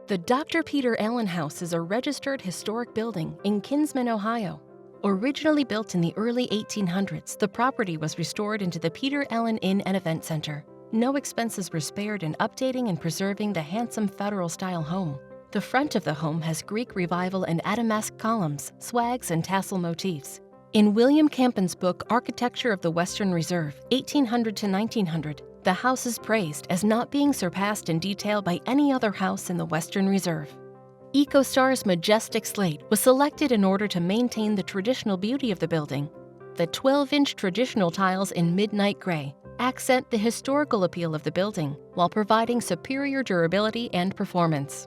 The Dr. Peter Allen House is a registered historic building in Kinsman, Ohio. Originally built in the early 1800s, the property was restored into the Peter Allen Inn and Event Center. No expenses were spared in updating and preserving the handsome Federal-style home. The front of the home has Greek Revival and Adamesque columns, swags, and tassel motifs. In William Campan's book Architecture of the Western Reserve, 1800 to 1900, the house is praised as not being surpassed in detail by any other house in the Western Reserve. EcoStar's Majestic Slate was selected in order to maintain the traditional beauty of the building. The 12-inch traditional tiles in midnight gray accent the historical appeal of the building while providing superior durability and performance.